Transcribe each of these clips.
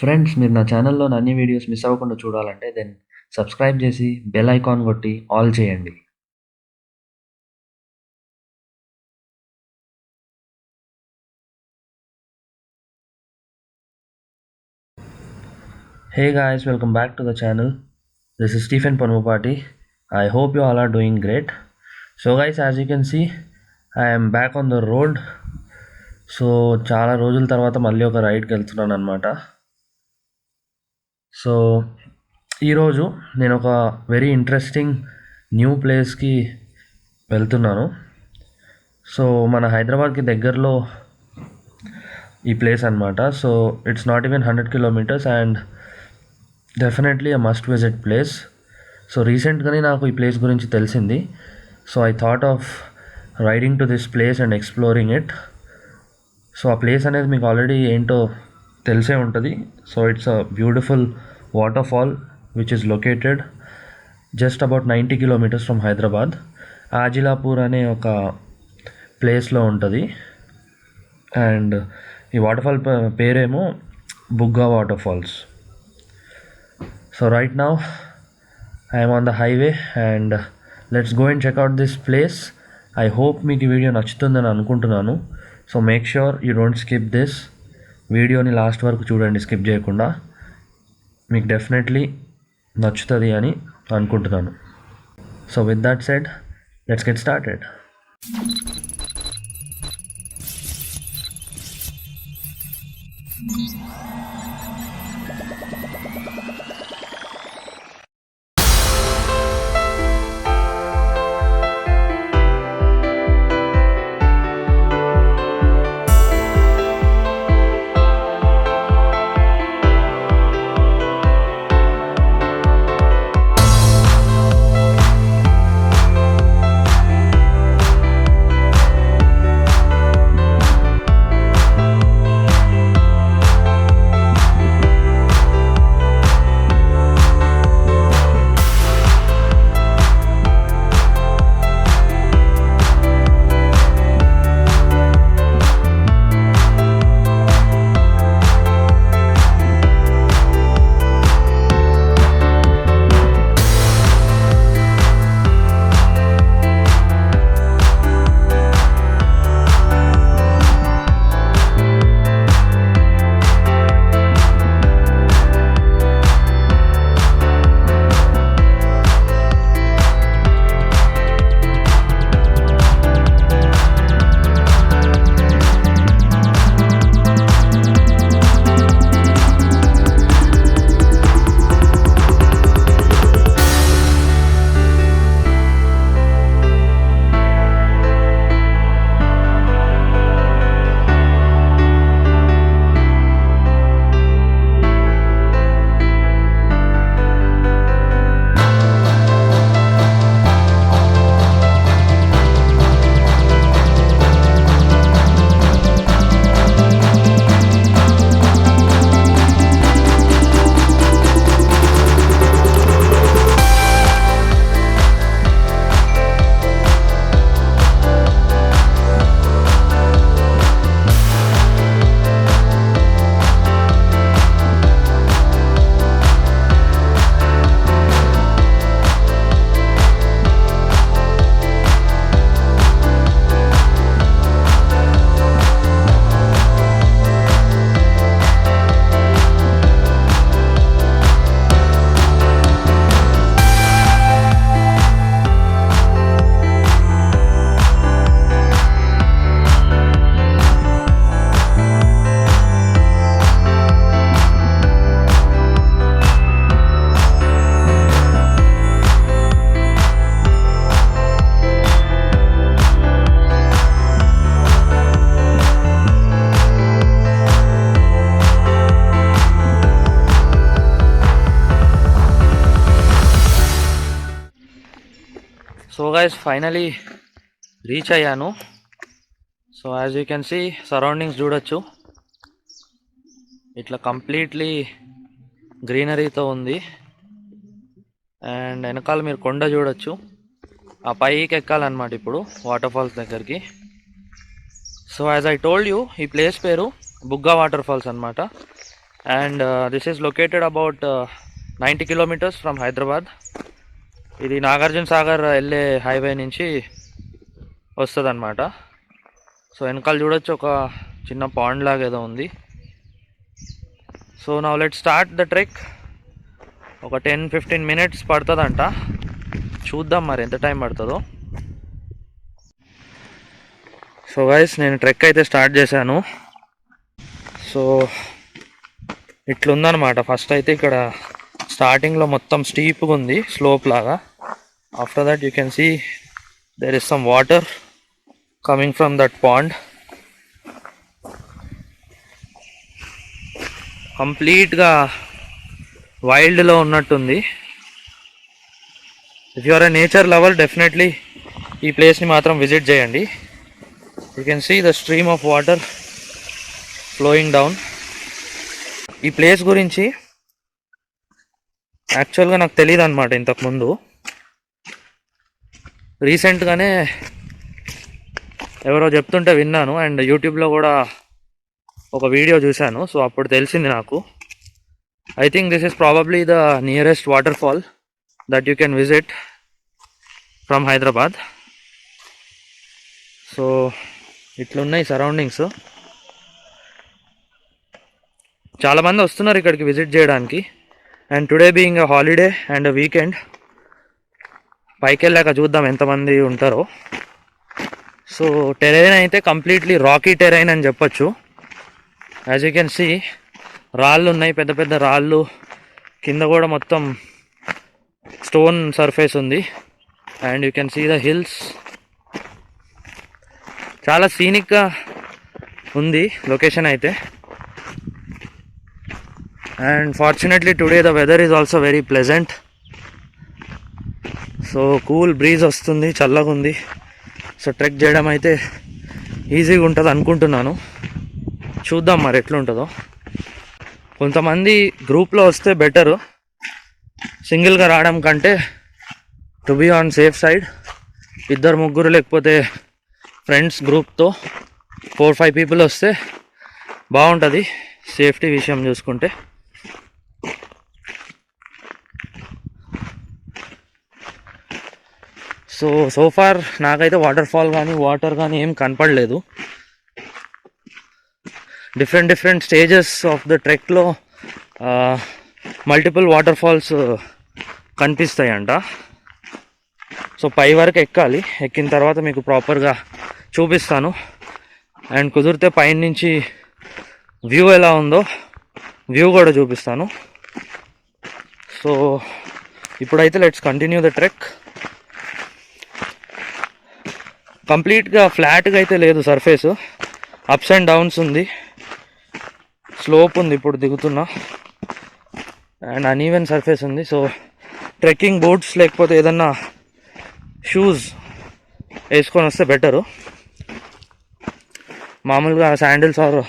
Friends, మీరు నా ఛానల్‌లో అన్ని వీడియోస్ మిస్ అవ్వకుండా చూడాలంటే సబ్స్క్రైబ్ చేసి బెల్ ఐకాన్ కొట్టి ఆల్ చేయండి. Hey guys, welcome back to the channel. This is Stephen Panupati. I hope you all are doing great. So guys, as you can see, I am back on the road. So చాలా రోజుల తర్వాత మళ్ళీ ఒక రైడ్కి వెళ్తున్నాను అనమాట. So ఈరోజు నేను ఒక వెరీ ఇంట్రెస్టింగ్ న్యూ ప్లేస్కి వెళ్తున్నాను. సో మన హైదరాబాద్కి దగ్గరలో ఈ ప్లేస్ అనమాట. So it's not even 100 kilometres and definitely a must visit place. So రీసెంట్గానే నాకు ఈ ప్లేస్ గురించి తెలిసింది. So I thought of riding to this place and exploring it. So ఆ ప్లేస్ అనేది మీకు ఆల్రెడీ ఏంటో తెలిసే ఉంటుంది. So it's a beautiful waterfall which is located just about 90 kilometres from Hyderabad. Ajilapur అనే ఒక ప్లేస్లో ఉంటుంది. అండ్ ఈ వాటర్ ఫాల్ పేరేమో Bugga water falls. So right now I'm on the highway and let's go and check out this place. I hope మీకు ఈ video నచ్చుతుందని అనుకుంటున్నాను. So make sure you don't skip this వీడియోని లాస్ట్ వరకు చూడండి, స్కిప్ చేయకుండా. మీకు డెఫినెట్లీ నచ్చుతుంది అని అనుకుంటున్నాను. So with that said, let's get started. So guys, finally reach అయ్యాను. So as you can see surroundings చూడొచ్చు, ఇట్లా కంప్లీట్లీ గ్రీనరీతో ఉంది. అండ్ వెనకాల మీరు కొండ చూడొచ్చు. ఆ పైకి ఎక్కాలన్నమాట ఇప్పుడు వాటర్ ఫాల్స్ దగ్గరికి. So as I told you, ఈ ప్లేస్ పేరు బుగ్గా వాటర్ ఫాల్స్ అనమాట. And this is located about 90 kilometres from Hyderabad. ఇది నాగార్జున సాగర్ వెళ్ళే హైవే నుంచి వస్తుంది అనమాట. సో వెనకాల చూడొచ్చు ఒక చిన్న పాండ్ లాగా ఏదో ఉంది. So now let start the trek. ఒక 10-15 మినిట్స్ పడుతుందంట, చూద్దాం మరి ఎంత టైం పడుతుందో. సో గైస్, నేను ట్రెక్ అయితే స్టార్ట్ చేశాను. సో ఇట్లుందనమాట. ఫస్ట్ అయితే ఇక్కడ స్టార్టింగ్లో మొత్తం స్టీప్గా ఉంది, స్లోప్ లాగా. After that you can see there is some water coming from that pond. కంప్లీట్గా వైల్డ్లో ఉన్నట్టుంది. If you are a nature lover, definitely ఈ ప్లేస్ని మాత్రం విజిట్ చేయండి. You can see the stream of water flowing down. ఈ place గురించి యాక్చువల్గా నాకు తెలియదు అనమాట ఇంతకుముందు. రీసెంట్గానే ఎవరో చెప్తుంటే విన్నాను, అండ్ యూట్యూబ్లో కూడా ఒక వీడియో చూశాను. సో అప్పుడు తెలిసింది నాకు. I think this is probably the nearest waterfall that you can visit from Hyderabad. So ఇట్లున్నాయి సరౌండింగ్స్. చాలామంది వస్తున్నారు ఇక్కడికి విజిట్ చేయడానికి. And today being a holiday and a weekend, పైకి వెళ్ళాక చూద్దాం ఎంతమంది ఉంటారో. సో టెరైన్ అయితే కంప్లీట్లీ రాకీ టెరైన్ అని చెప్పొచ్చు. యాజ్ యూ కెన్ సీ, రాళ్ళు ఉన్నాయి, పెద్ద పెద్ద రాళ్ళు. కింద కూడా మొత్తం స్టోన్ సర్ఫేస్ ఉంది. And you can see the hills. చాలా సీనిక్గా ఉంది లొకేషన్ అయితే. And fortunately today the weather is also very pleasant. So cool breeze వస్తుంది, చల్లగా ఉంది. సో ట్రెక్ చేయడం అయితే ఈజీగా ఉంటుంది అనుకుంటున్నాను. చూద్దాం మరి ఎట్లుంటుందో. కొంతమంది గ్రూప్లో వస్తే బెటరు, సింగిల్గా రావడం కంటే. To be on safe side, 2-3 లేకపోతే ఫ్రెండ్స్ గ్రూప్తో 4-5 పీపుల్ వస్తే బాగుంటుంది సేఫ్టీ విషయం చూసుకుంటే. సో ఫార్ నాకైతే వాటర్ ఫాల్ కానీ వాటర్ కానీ ఏం కనపడలేదు. డిఫరెంట్ స్టేజెస్ ఆఫ్ ద ట్రెక్లో మల్టిపుల్ వాటర్ ఫాల్స్ కనిపిస్తాయంట. సో పై వరకు ఎక్కాలి. ఎక్కిన తర్వాత మీకు ప్రాపర్గా చూపిస్తాను. అండ్ కుదిరితే పైన నుంచి వ్యూ ఎలా ఉందో వ్యూ కూడా చూపిస్తాను. సో ఇప్పుడైతే లెట్స్ కంటిన్యూ ద ట్రెక్. కంప్లీట్గా ఫ్లాట్గా అయితే లేదు సర్ఫేస్, అప్స్ అండ్ డౌన్స్ ఉంది, స్లోప్ ఉంది ఇప్పుడు దిగుతున్నా, అండ్ అన్ఈవెన్ సర్ఫేస్ ఉంది. సో ట్రెక్కింగ్ బూట్స్ లేకపోతే ఏదన్నా షూస్ వేసుకొని వస్తే బెటరు. మామూలుగా శాండిల్స్ ఆర్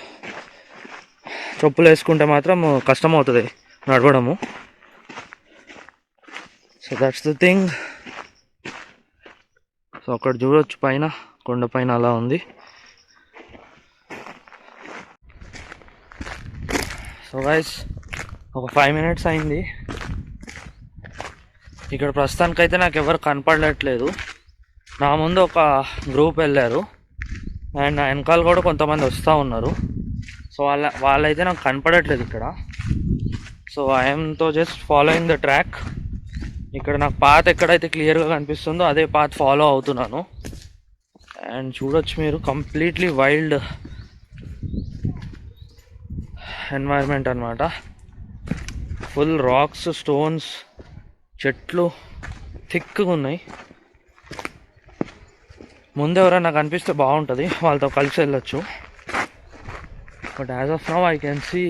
చెప్పులు వేసుకుంటే మాత్రం కష్టమవుతుంది నడవడము. So that's the thing. So అక్కడ చూడవచ్చు పైన, కొండ పైన అలా ఉంది. సో గైస్, ఒక 5 మినిట్స్ అయింది. ఇక్కడ ప్రస్తుతానికైతే నాకు ఎవరు కనపడట్లేదు. నా ముందు ఒక గ్రూప్ వెళ్ళారు, అండ్ నా వెనకాల కూడా కొంతమంది వస్తూ ఉన్నారు. సో వాళ్ళైతే నాకు కనపడట్లేదు ఇక్కడ. సో ఐఎమ్తో జస్ట్ ఫాలోయింగ్ ద ట్రాక్. ఇక్కడ నాకు పాత్ ఎక్కడైతే క్లియర్గా కనిపిస్తుందో అదే పాత్ ఫాలో అవుతున్నాను. అండ్ చూడొచ్చు మీరు, కంప్లీట్లీ వైల్డ్ ఎన్వైర్న్మెంట్ అనమాట. ఫుల్ రాక్స్, స్టోన్స్, చెట్లు థిక్గా ఉన్నాయి. ముందు ఎవరైనా కనిపిస్తే బాగుంటుంది, వాళ్ళతో కలిసి వెళ్ళొచ్చు. But as of now I can see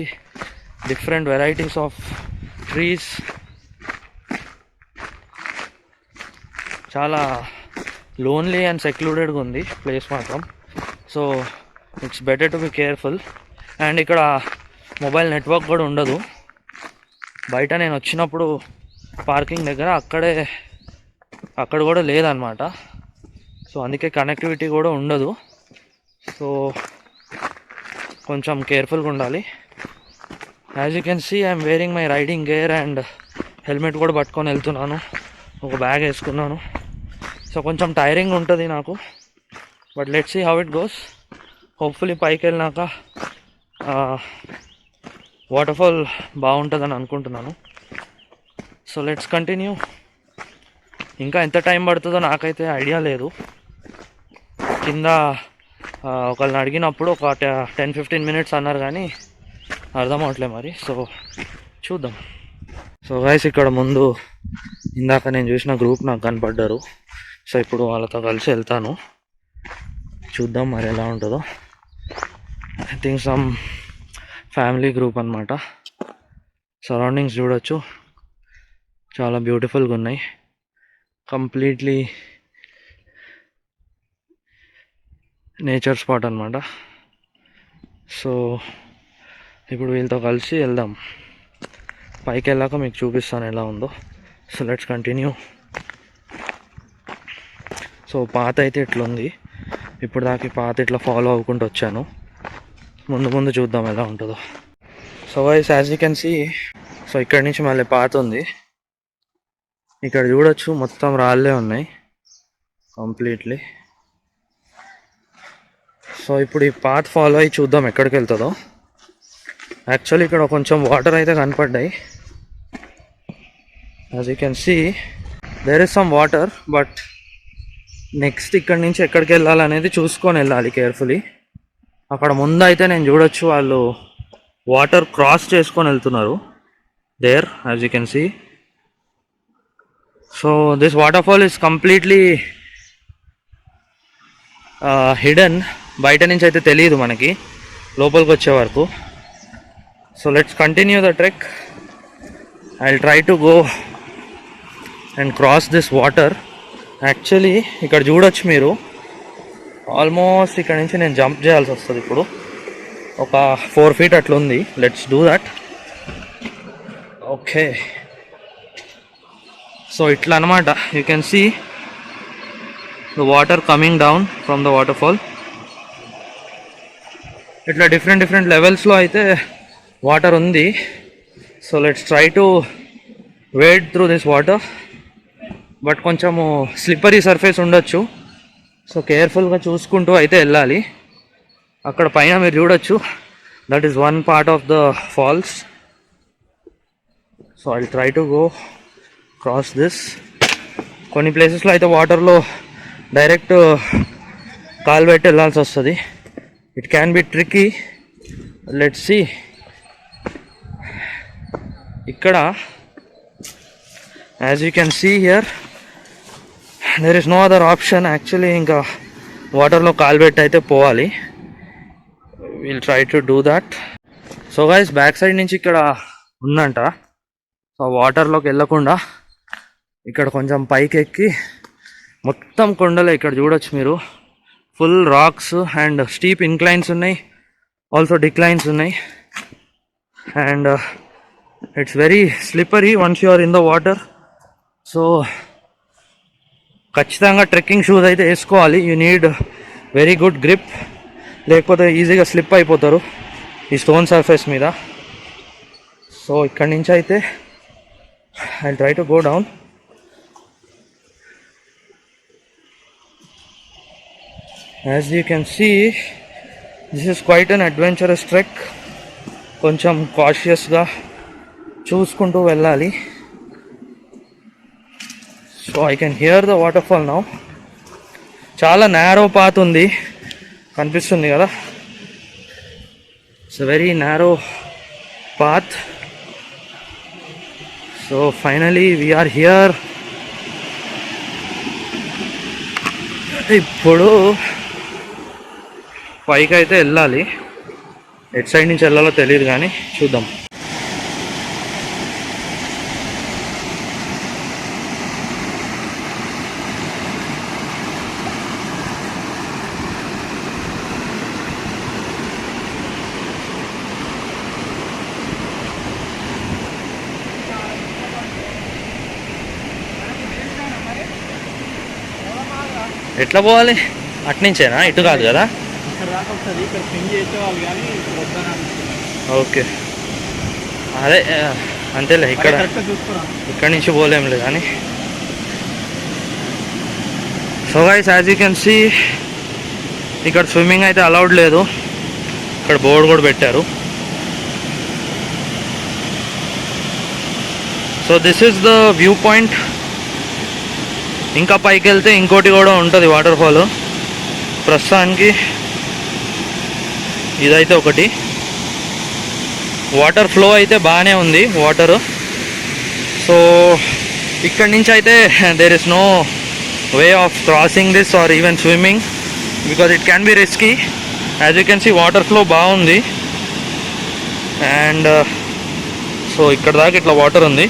different varieties of trees. చాలా లోన్లీ అండ్ సెక్లూడెడ్గా ఉంది ప్లేస్ మాత్రం. So it's better to be careful. And ఇక్కడ మొబైల్ నెట్వర్క్ కూడా ఉండదు. బయట నేను వచ్చినప్పుడు పార్కింగ్ దగ్గర అక్కడ కూడా లేదనమాట. సో అందుకే కనెక్టివిటీ కూడా ఉండదు. సో కొంచెం కేర్ఫుల్గా ఉండాలి. As you can see I'm wearing my riding gear and helmet కూడా పట్టుకొని వెళ్తున్నాను. ఒక బ్యాగ్ వేసుకున్నాను. సో కొంచెం టైరింగ్ ఉంటుంది నాకు, but let's see how it goes. Hopefully పైకి వెళ్ళినాక వాటర్ఫాల్ బాగుంటుందని అనుకుంటున్నాను. So let's continue. ఇంకా ఎంత టైం పడుతుందో నాకైతే ఐడియా లేదు. కింద ఒకళ్ళని అడిగినప్పుడు ఒక 10-15 మినిట్స్ అన్నారు, కానీ అర్థం అవట్లే మరి. సో చూద్దాం. సో గైస్, ఇక్కడ ముందు ఇందాక నేను చూసిన గ్రూప్ నాకు కనపడ్డారు. సో ఇప్పుడు వాళ్ళతో కలిసి వెళ్తాను. చూద్దాం మరి ఎలా ఉంటుందో. I think some family group అనమాట. సరౌండింగ్స్ చూడొచ్చు, చాలా బ్యూటిఫుల్గా ఉన్నాయి. కంప్లీట్లీ నేచర్ స్పాట్ అనమాట. సో ఇప్పుడు వీళ్ళతో కలిసి వెళ్దాం. పైకి వెళ్ళాక మీకు చూపిస్తాను ఎలా ఉందో. So let's continue. సో పాత అయితే ఇట్లుంది. ఇప్పుడు దాకా పాత ఇట్లా ఫాలో అవ్వకుండా వచ్చాను. ముందు ముందు చూద్దాం ఎలా ఉంటుందో. So guys as you can see, so ఇక్కడి నుంచి మళ్ళీ పాత ఉంది. ఇక్కడ చూడొచ్చు మొత్తం రాళ్ళే ఉన్నాయి కంప్లీట్లీ. సో ఇప్పుడు ఈ పాత్ ఫాలో అయ్యి చూద్దాం ఎక్కడికి వెళ్తుందో. యాక్చువల్లీ ఇక్కడ కొంచెం వాటర్ అయితే కనపడ్డాయి. As you can see there is some water, but next ఇక్కడ నుంచి ఎక్కడికి వెళ్ళాలనేది చూసుకొని వెళ్ళాలి కేర్ఫుల్లీ. అక్కడ ముందు అయితే నేను చూడొచ్చు వాళ్ళు వాటర్ క్రాస్ చేసుకొని వెళ్తున్నారు there, as you can see. So this waterfall is completely hidden. బయట నుంచి అయితే తెలియదు మనకి లోపలికి వచ్చే వరకు. So let's continue the trek. I will try to go and cross this water. Actually ఇక్కడ చూడొచ్చు మీరు, ఆల్మోస్ట్ ఇక్కడ నుంచి నేను జంప్ చేయాల్సి వస్తుంది. ఇప్పుడు ఒక 4 feet అట్లా ఉంది. Let's do that. Okay, so ఇట్లా అనమాట. You can see the water coming down from the waterfall. ఇట్లా డిఫరెంట్ లెవెల్స్లో అయితే వాటర్ ఉంది. So let's try to wade through this water. But కొంచెము స్లిప్పరీ సర్ఫేస్ ఉండొచ్చు. సో కేర్ఫుల్గా చూసుకుంటూ అయితే వెళ్ళాలి. అక్కడ పైన మీరు చూడొచ్చు, that is one part of the falls. So I will try to go cross this. కొన్ని ప్లేసెస్లో అయితే వాటర్లో డైరెక్ట్ కాలు పెట్టి వెళ్ళాల్సి వస్తుంది. It can be tricky. Let's see. ఇక్కడ as you can see here there is no other option. Actually ఇంకా వాటర్లో కాలు పెట్టి అయితే పోవాలి. Will try to do that. So guys, back side నుంచి ఇక్కడ ఉందంట. సో వాటర్లోకి వెళ్ళకుండా ఇక్కడ కొంచెం పైకి ఎక్కి మొత్తం కొండలే. ఇక్కడ చూడొచ్చు మీరు, full rocks and steep inclines ఉన్నాయి, ఆల్సో డిక్లైన్స్ ఉన్నాయి. And it's very slippery once you are in the water. So ఖచ్చితంగా ట్రెక్కింగ్ షూస్ అయితే వేసుకోవాలి. You need very good grip, లేకపోతే ఈజీగా స్లిప్ అయిపోతారు ఈ స్టోన్ సర్ఫేస్ మీద. సో ఇక్కడి నుంచి అయితే I try to go down. As you can see this is quite an adventurous trek. కొంచెం కాషియస్గా చూసుకుంటూ వెళ్ళాలి. So I can hear the waterfall now. చాలా నేరో పాత్ ఉంది, కనిపిస్తుంది కదా. It's very narrow path. So finally we are here. ఇప్పుడు పైకి అయితే వెళ్ళాలి. ఎట్ సైడ్ నుంచి వెళ్ళాలో తెలియదు, కానీ చూద్దాం. ఎట్లా పోవాలి? అట్నుంచేనా? ఇటు కాదు కదా? ఓకే, అదే అంతేలే, ఇక్కడ నుంచి పోలేంలే కానీ. So guys as you can see ఇక్కడ స్విమ్మింగ్ అయితే అలౌడ్ లేదు, ఇక్కడ బోర్డు కూడా పెట్టారు. So this is the view point. ఇంకా పైకి వెళ్తే ఇంకోటి కూడా ఉంటుంది వాటర్ ఫాల్. ప్రస్తుతానికి ఇదైతే ఒకటి. వాటర్ ఫ్లో అయితే బాగానే ఉంది వాటరు. సో ఇక్కడి నుంచి అయితే there is no way of crossing this or even swimming because it can be risky. As you can see water flow బాగుంది. అండ్ సో ఇక్కడ దాకా ఇట్లా వాటర్ ఉంది.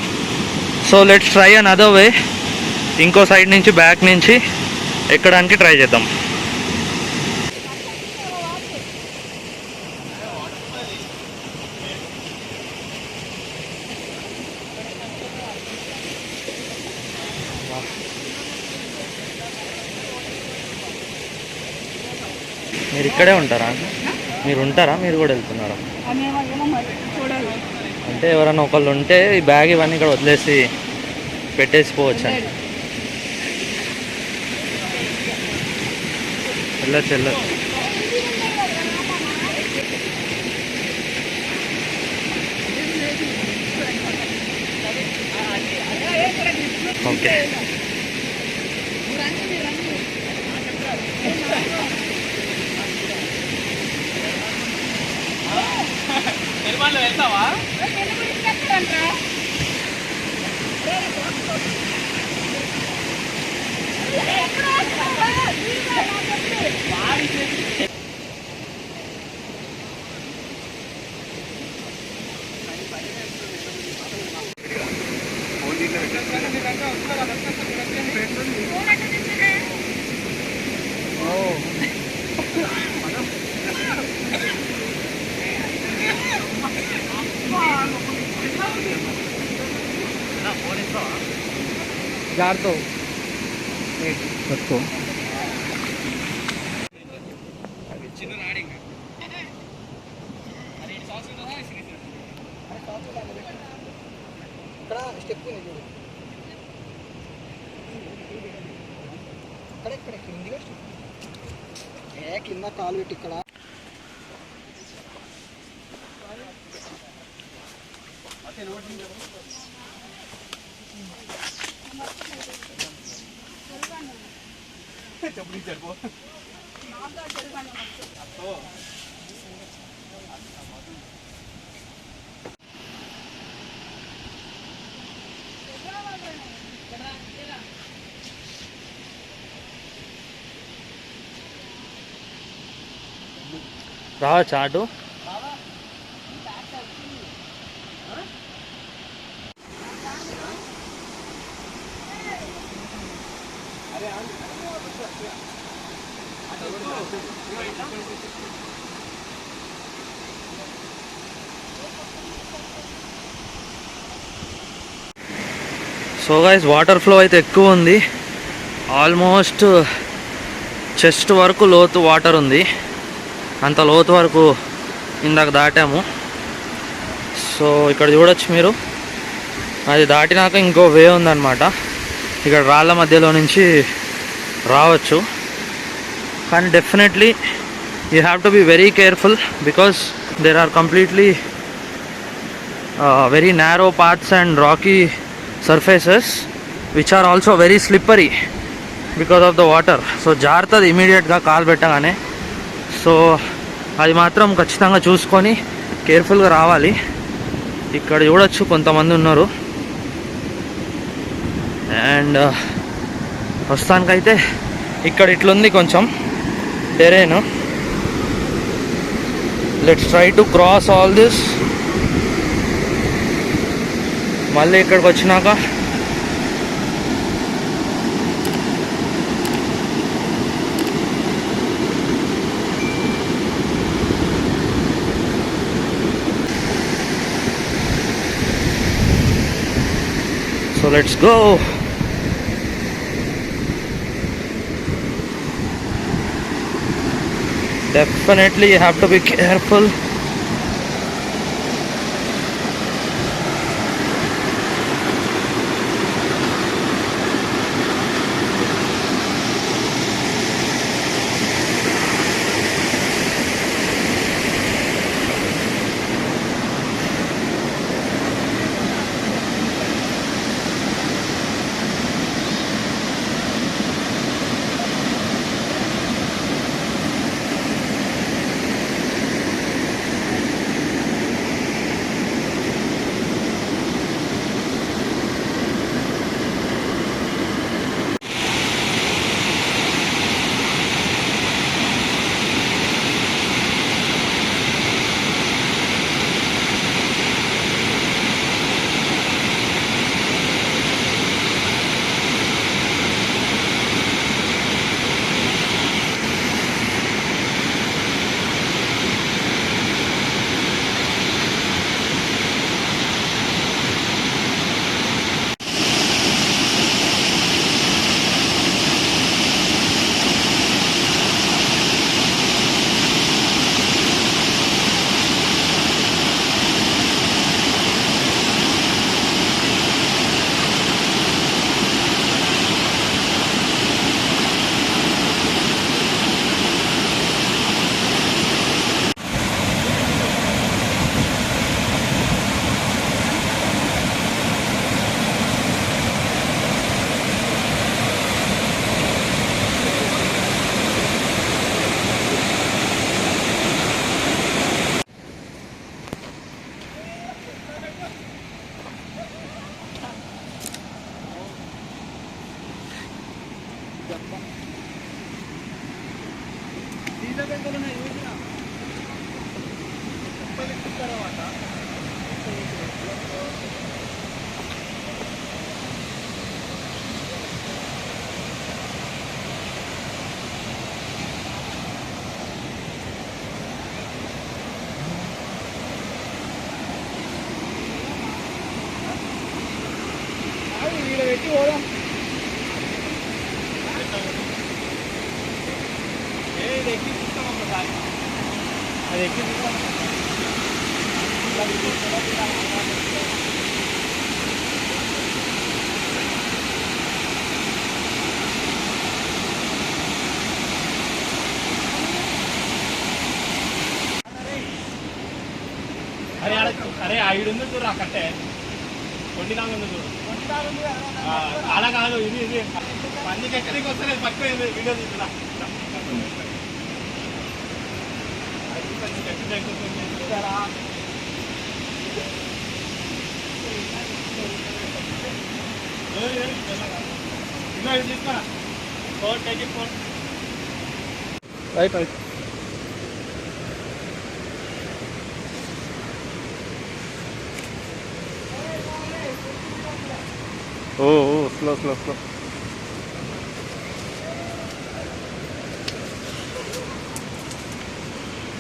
So let's try another way. ఇంకో side నుంచి బ్యాక్ నుంచి ఎక్కడానికి try చేద్దాం. మీరు ఇక్కడే ఉంటారా? మీరు ఉంటారా? మీరు కూడా వెళ్తున్నారా? అంటే ఎవరైనా ఒకళ్ళు ఉంటే ఈ బ్యాగ్ ఇవన్నీ ఇక్కడ వదిలేసి పెట్టేసిపోవచ్చు అండి. వెళ్ళచ్చు. ఓకే. వెళ్తావా? జాగ్రత్త పట్టుకో. స్టెప్ ఇక్కడ కింద కాలు పెట్టి ఇక్కడ. రావచ్చా అటు? సో గైస్ వాటర్ ఫ్లో అయితే ఎక్కువ ఉంది. ఆల్మోస్ట్ చెస్ట్ వరకు లోతు వాటర్ ఉంది. అంత లోతు వరకు ఇందాక దాటాము. సో ఇక్కడ చూడొచ్చు మీరు, అది దాటినాక ఇంకో వే ఉందన్నమాట. ఇక్కడ రాళ్ళ మధ్యలో నుంచి రావచ్చు. కానీ definitely you have to be very careful because there are completely very narrow paths and rocky surfaces which are also very slippery because of the water. So జారుతుంది ఇమీడియట్గా కాలు పెట్టగానే. సో అది మాత్రం ఖచ్చితంగా చూసుకొని కేర్ఫుల్గా రావాలి. ఇక్కడ చూడొచ్చు కొంతమంది ఉన్నారు. అండ్ ప్రస్తుతానికైతే ఇక్కడ ఇట్లుంది కొంచెం terrain. Let's try to cross all this. మళ్ళీ ఇక్కడికి వచ్చినాక so let's go. Definitely you have to be careful. ఈడుంది చూడు ఆ కట్టే కొండి దాకా ఉంది చూడు అలా కాదు ఇది ఇది పందికి ఎక్కడికి వస్తే పక్కన వీడియో తీసుకురా తీసుకురా four take it four right right Oh, slow.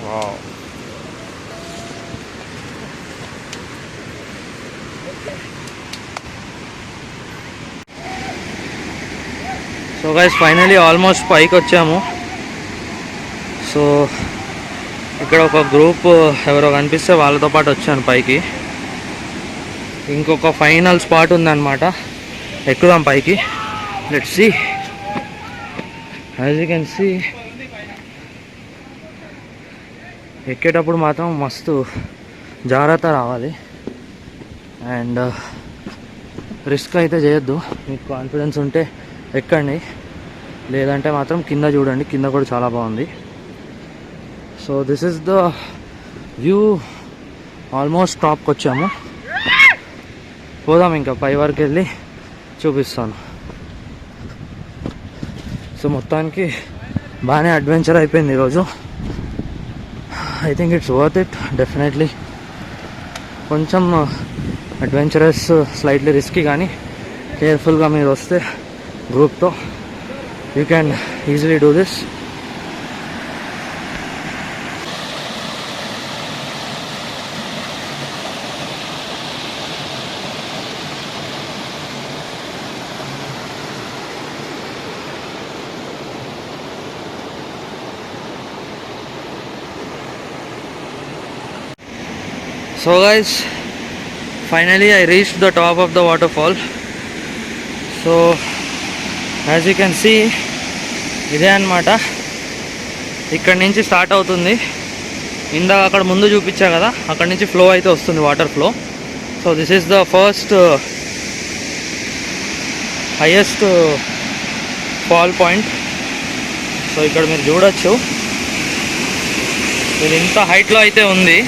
Wow. So guys finally almost పైకి వచ్చాము. సో ఇక్కడ ఒక గ్రూప్ ఎవరో కనిపిస్తే వాళ్ళతో పాటు వచ్చాను పైకి. ఇంకొక ఫైనల్ స్పాట్ ఉందన్నమాట, ఎక్కుదాం పైకి. Let's see. As you can see ఎక్కేటప్పుడు మాత్రం మస్తు జాగ్రత్త రావాలి అండ్ రిస్క్ అయితే చేయొద్దు. మీకు కాన్ఫిడెన్స్ ఉంటే ఎక్కండి, లేదంటే మాత్రం కింద చూడండి, కింద కూడా చాలా బాగుంది. So this is the view. Almost టాప్కి వచ్చాము. పోదాం ఇంకా పై వరకు వెళ్ళి చూపిస్తాను. సో మొత్తానికి బాగానే అడ్వెంచర్ అయిపోయింది ఈరోజు. I think it's worth it definitely. కొంచెం అడ్వెంచరస్, స్లైట్లీ రిస్కీ, కానీ కేర్ఫుల్గా మీరు వస్తే గ్రూప్తో you can easily do this. So guys, finally I reached the top of the waterfall. So as you can see, ఇదే అన్నమాట. ఇక్కడ నుంచి స్టార్ట్ అవుతుంది. ఇందాక అక్కడ ముందు చూపించా కదా, అక్కడ నుంచి ఫ్లో అయితే వస్తుంది, water flow. So this is the first highest fall point. So ఇక్కడ మీరు చూడొచ్చు, ఇది ఇంత హైట్లో అయితే ఉంది.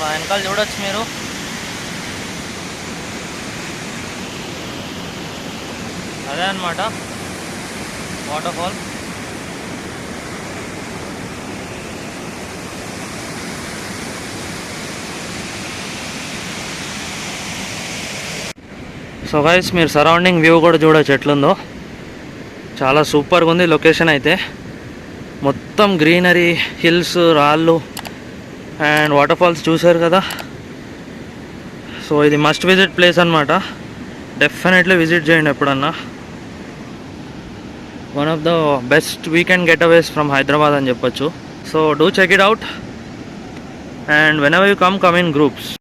నా వెనకాల చూడొచ్చు మీరు, అదే అన్నమాట వాటర్ఫాల్. సో గైస్ మీరు సరౌండింగ్ వ్యూ కూడా చూడొచ్చు ఎట్లుందో. చాలా సూపర్గా ఉంది లొకేషన్ అయితే. మొత్తం గ్రీనరీ, హిల్స్, రాళ్ళు అండ్ వాటర్ ఫాల్స్ చూసారు కదా. సో ఇది మస్ట్ విజిట్ ప్లేస్ అనమాట. డెఫినెట్లీ విజిట్ చేయండి ఎప్పుడన్నా. One of the best weekend getaways from Hyderabad అని చెప్పొచ్చు. So do check it out and whenever you come in groups.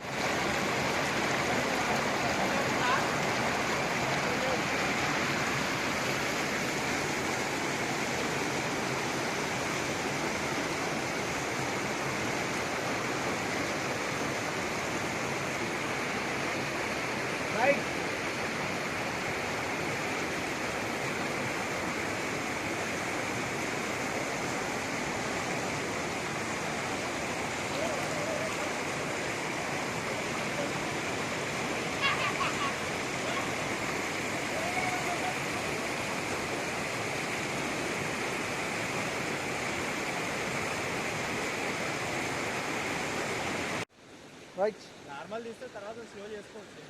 Right, normal తీస్తే తర్వాత స్లో చేసుకోవచ్చు.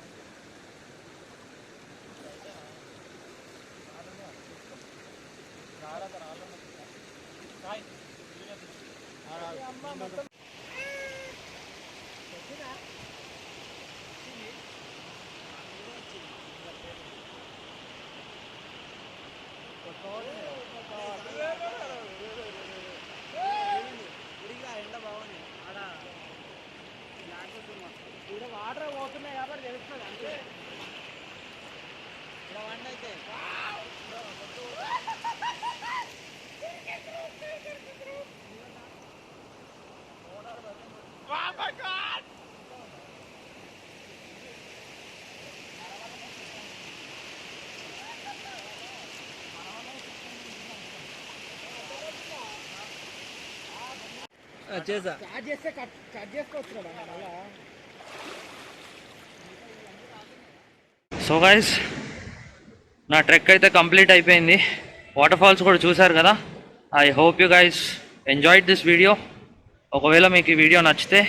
ఎండ బాగుంది ఇక్కడ వాటర్ పోతున్నాయి కాబట్టి తెలుస్తుంది అంతే ఇక్కడ వంట అయితే చేసా కట్ చేస్తే కట్ చేసుకోవచ్చు కదా మళ్ళా సో గైస్ నా ట్రెక్ అయితే కంప్లీట్ అయిపోయింది. వాటర్ ఫాల్స్ కూడా చూశారు కదా. I hope you guys enjoyed this video. ఒకవేళ మీకు ఈ వీడియో నచ్చితే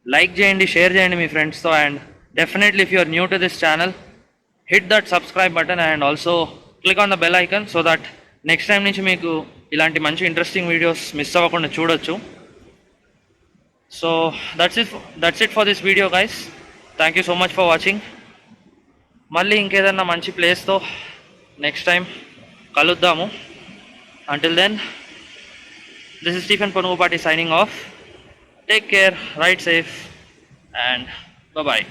లైక్ చేయండి, షేర్ చేయండి మీ ఫ్రెండ్స్తో. And definitely if you are new to this channel hit that subscribe button and also click on the bell icon so that next time నుంచి మీకు ఇలాంటి మంచి ఇంట్రెస్టింగ్ వీడియోస్ మిస్ అవ్వకుండా చూడొచ్చు. So that's it for this video guys. Thank you so much for watching. మళ్ళీ ఇంకేదన్నా మంచి ప్లేస్తో నెక్స్ట్ టైం కలుద్దాము. Until then this is Stephen Panugupati signing off. Take care, ride safe, and bye-bye.